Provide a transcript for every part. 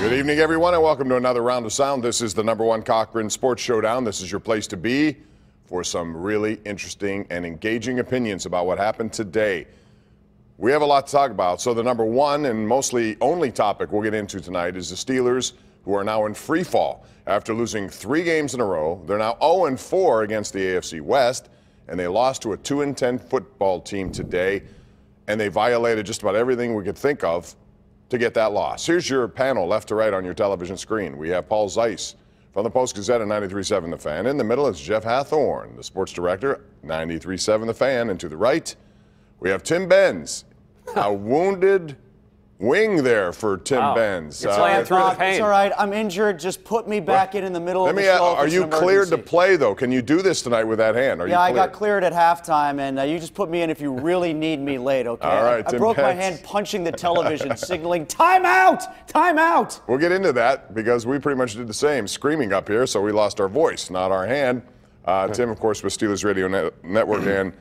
Good evening, everyone, and welcome to another round of sound. This is the #1 Cochran Sports Showdown. This is your place to be for some really interesting and engaging opinions about what happened today. We have a lot to talk about, so the #1 and mostly only topic we'll get into tonight is the Steelers, who are now in free fall. After losing 3 games in a row, they're now 0-4 against the AFC West, and they lost to a 2-10 football team today, and they violated just about everything we could think of to get that loss. Here's your panel left to right on your television screen. We have Paul Zeise from the Post-Gazette at 93.7 The Fan. In the middle is Jeff Hathhorn, the sports director, 93.7 The Fan. And to the right, we have Tim Benz, a wounded wing there for Tim Benz. You're playing through the pain. It's all right. I'm injured. Just put me back in the middle of the show. Are you cleared to play, though? Can you do this tonight with that hand? Yeah, I got cleared at halftime, and you just put me in if you really need me late, okay? All right, I broke my hand punching the television, signaling, time out! Time out! We'll get into that because we pretty much did the same, screaming up here, so we lost our voice, not our hand. Tim, of course, with Steelers Radio Network and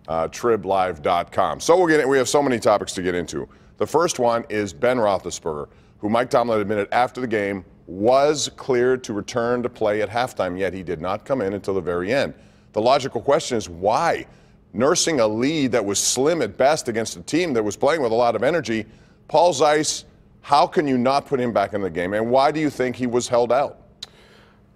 TribLive.com. So we have so many topics to get into. The first one is Ben Roethlisberger, who Mike Tomlin admitted after the game was cleared to return to play at halftime, yet he did not come in until the very end. The logical question is why? Nursing a lead that was slim at best against a team that was playing with a lot of energy, Paul Zeise, how can you not put him back in the game, and why do you think he was held out?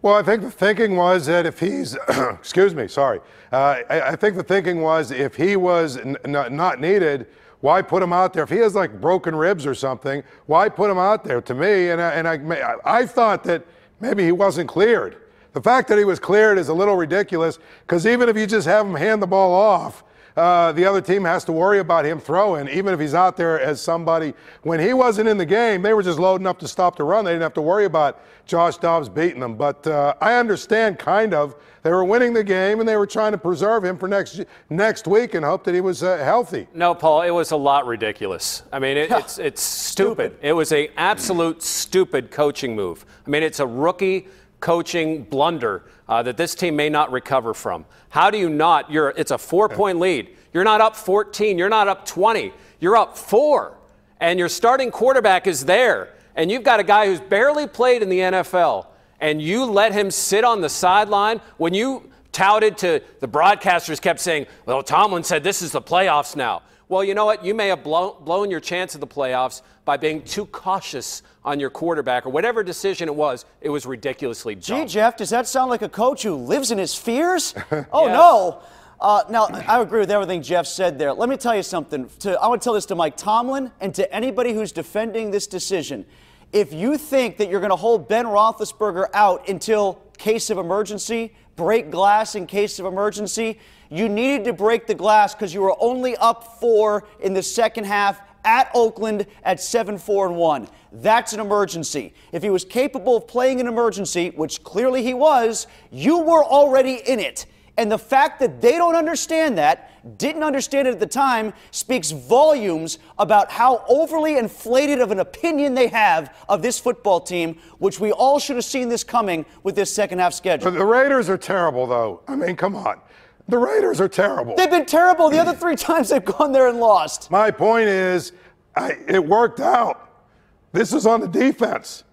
Well, I think the thinking was that if he's, excuse me, sorry. I think the thinking was if he was not needed, why put him out there? If he has like broken ribs or something, why put him out there? To me, I thought that maybe he wasn't cleared. The fact that he was cleared is a little ridiculous because even if you just have him hand the ball off, the other team has to worry about him throwing, even if he's out there as somebody. When he wasn't in the game, they were just loading up to stop the run. They didn't have to worry about Josh Dobbs beating them. But I understand kind of. They were winning the game, and they were trying to preserve him for next week and hope that he was healthy. No, Paul, it was a lot ridiculous. I mean, it's stupid. It was an absolute stupid coaching move. I mean, it's a rookie coaching blunder that this team may not recover from. How do you not? It's a 4-point lead. You're not up 14. You're not up 20. You're up 4. And your starting quarterback is there. And you've got a guy who's barely played in the NFL. And you let him sit on the sideline when you touted to the broadcasters kept saying, well, Tomlin said this is the playoffs now. Well, you know what? You may have blown your chance of the playoffs by being too cautious on your quarterback or whatever decision it was ridiculously dumb. Gee, Jeff, does that sound like a coach who lives in his fears? Oh, yes. No. Now, I agree with everything Jeff said there. Let me tell you something. I want to tell this to Mike Tomlin and to anybody who's defending this decision. If you think that you're going to hold Ben Roethlisberger out until case of emergency, break glass in case of emergency, you needed to break the glass because you were only up 4 in the second half at Oakland at 7-4-1. That's an emergency. If he was capable of playing an emergency, which clearly he was, you were already in it. And the fact that they don't understand that, didn't understand it at the time, speaks volumes about how overly inflated of an opinion they have of this football team, which we all should have seen this coming with this second half schedule. The Raiders are terrible, though. I mean, come on. The Raiders are terrible. They've been terrible the other 3 times they've gone there and lost. My point is, it worked out. This is on the defense.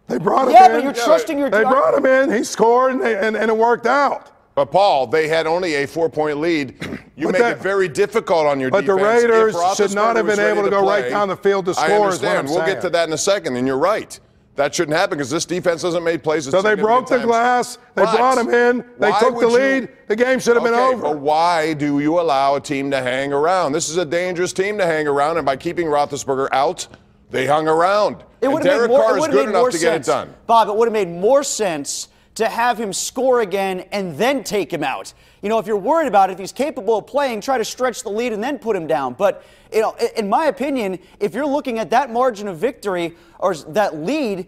They brought him in. Yeah, but you're trusting your... They brought him in, he scored, and it worked out. But, Paul, they had only a 4-point lead. You make it very difficult on your defense. But the Raiders should not have been able to go right down the field to score. I understand. We'll get to that in a second, and you're right. That shouldn't happen because this defense hasn't made plays. So they broke the glass. They brought him in. They took the lead. The game should have been over. But why do you allow a team to hang around? This is a dangerous team to hang around, and by keeping Roethlisberger out, they hung around. Derek Carr is good enough to get it done. Bob, it would have made more sense to have him score again and then take him out. You know, if you're worried about it, if he's capable of playing, try to stretch the lead and then put him down. But, you know, in my opinion, if you're looking at that margin of victory or that lead,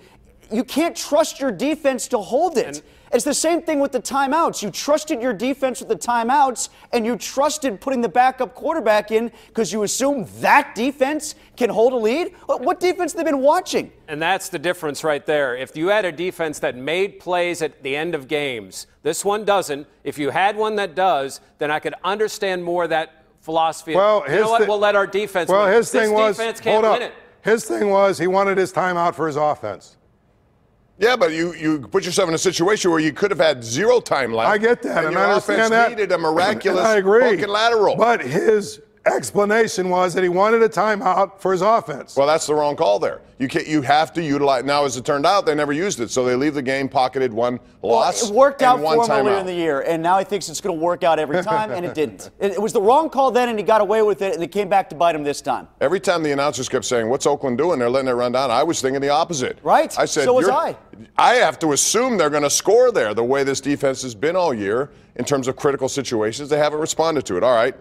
you can't trust your defense to hold it. It's the same thing with the timeouts. You trusted your defense with the timeouts, and you trusted putting the backup quarterback in because you assume that defense can hold a lead. What defense have they been watching? And that's the difference right there. If you had a defense that made plays at the end of games, this one doesn't. If you had one that does, then I could understand more of that philosophy. Well, you know what? We'll let our defense win. His thing was, defense can't win it. His thing was he wanted his timeout for his offense. Yeah, but you put yourself in a situation where you could have had 0 time left. I get that, and I understand that. Needed a miraculous I agree. hook and lateral. But his explanation was that he wanted a timeout for his offense. Well, that's the wrong call there. You have to utilize. Now, as it turned out, they never used it, so they leave the game pocketed 1 loss. It worked out for him earlier timeout. in the year, and now he thinks it's going to work out every time, and it didn't. It was the wrong call then, and he got away with it, and it came back to bite him this time. Every time the announcers kept saying, "What's Oakland doing?" They're letting it run down. I was thinking the opposite. Right. I said, so was I. I have to assume they're going to score there. The way this defense has been all year in terms of critical situations, they haven't responded to it. All right.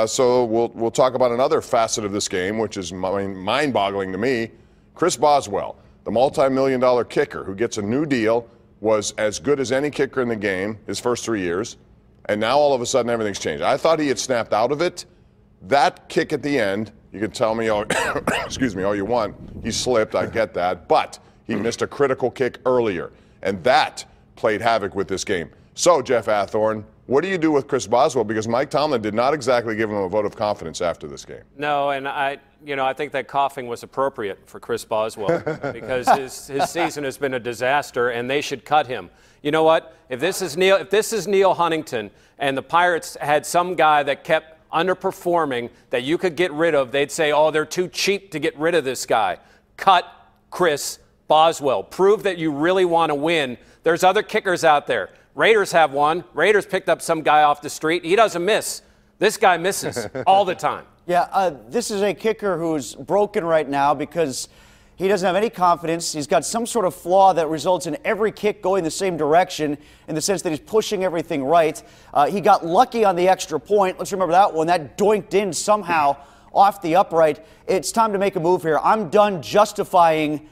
So we'll talk about another facet of this game, which is mind-boggling to me. Chris Boswell, the multi-million-dollar kicker who gets a new deal, was as good as any kicker in the game his first 3 years, and now all of a sudden everything's changed. I thought he had snapped out of it. That kick at the end, you can tell me, excuse me, all you want. He slipped, I get that, but he missed a critical kick earlier, and that played havoc with this game. So, Jeff Hathhorn, what do you do with Chris Boswell? Because Mike Tomlin did not exactly give him a vote of confidence after this game. No, and I think that coughing was appropriate for Chris Boswell because his season has been a disaster, and they should cut him. You know what? If this is Neil Huntington, and the Pirates had some guy that kept underperforming that you could get rid of, they'd say, "Oh, they're too cheap to get rid of this guy." Cut Chris Boswell. Prove that you really want to win. There's other kickers out there. Raiders have one. Raiders picked up some guy off the street. He doesn't miss. This guy misses all the time. Yeah, this is a kicker who's broken right now because he doesn't have any confidence. He's got some sort of flaw that results in every kick going the same direction in the sense that he's pushing everything right. He got lucky on the extra point. Let's remember that one. That doinked in somehow off the upright. It's time to make a move here. I'm done justifying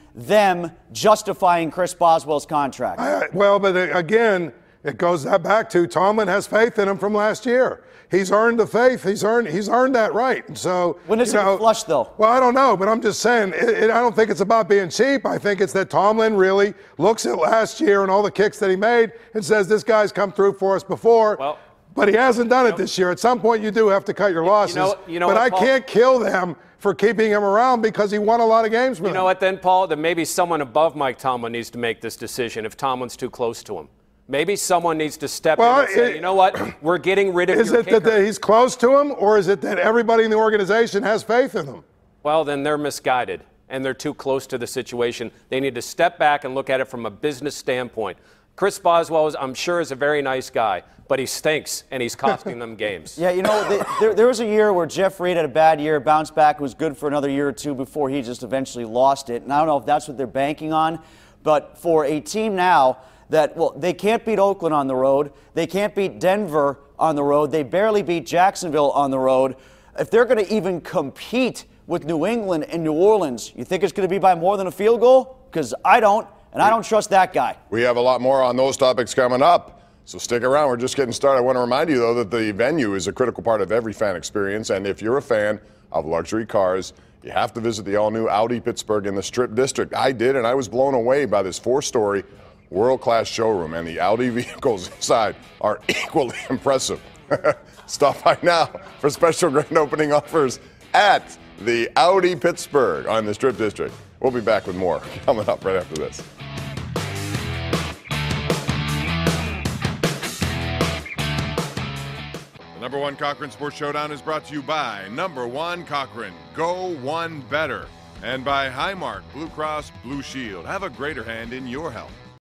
Chris Boswell's contract. Well, but again, it goes back to Tomlin has faith in him from last year. He's earned the faith. He's earned that right. And so when does it get flushed, though? Well, I don't know, but I'm just saying. I don't think it's about being cheap. I think it's that Tomlin really looks at last year and all the kicks that he made and says this guy's come through for us before. Well, but he hasn't done it this year. At some point, you do have to cut your losses. You know but what, I Paul? can't kill them for keeping him around because he won a lot of games with You know what, then, Paul? Then maybe someone above Mike Tomlin needs to make this decision if Tomlin's too close to him. Maybe someone needs to step in and say, you know what, we're getting rid of your kicker. Is it that he's close to him, or is it that everybody in the organization has faith in him? Well, then they're misguided, and they're too close to the situation. They need to step back and look at it from a business standpoint. Chris Boswell, I'm sure, is a very nice guy, but he stinks, and he's costing them games. Yeah, you know, there was a year where Jeff Reed had a bad year, bounced back, was good for another year or two before he just eventually lost it. And I don't know if that's what they're banking on, but for a team now that, well, they can't beat Oakland on the road. They can't beat Denver on the road. They barely beat Jacksonville on the road. If they're going to even compete with New England and New Orleans, you think it's going to be by more than a field goal? Because I don't, and I don't trust that guy. We have a lot more on those topics coming up, so stick around. We're just getting started. I want to remind you, though, that the venue is a critical part of every fan experience, and if you're a fan of luxury cars, you have to visit the all-new Audi Pittsburgh in the Strip District. I did, and I was blown away by this 4-story world-class showroom, and the Audi vehicles inside are equally impressive. Stop by now for special grand opening offers at the Audi Pittsburgh on the Strip District. We'll be back with more coming up right after this. The number one Cochran Sports Showdown is brought to you by number one Cochran, Go One Better, and by Highmark Blue Cross Blue Shield. Have a greater hand in your health.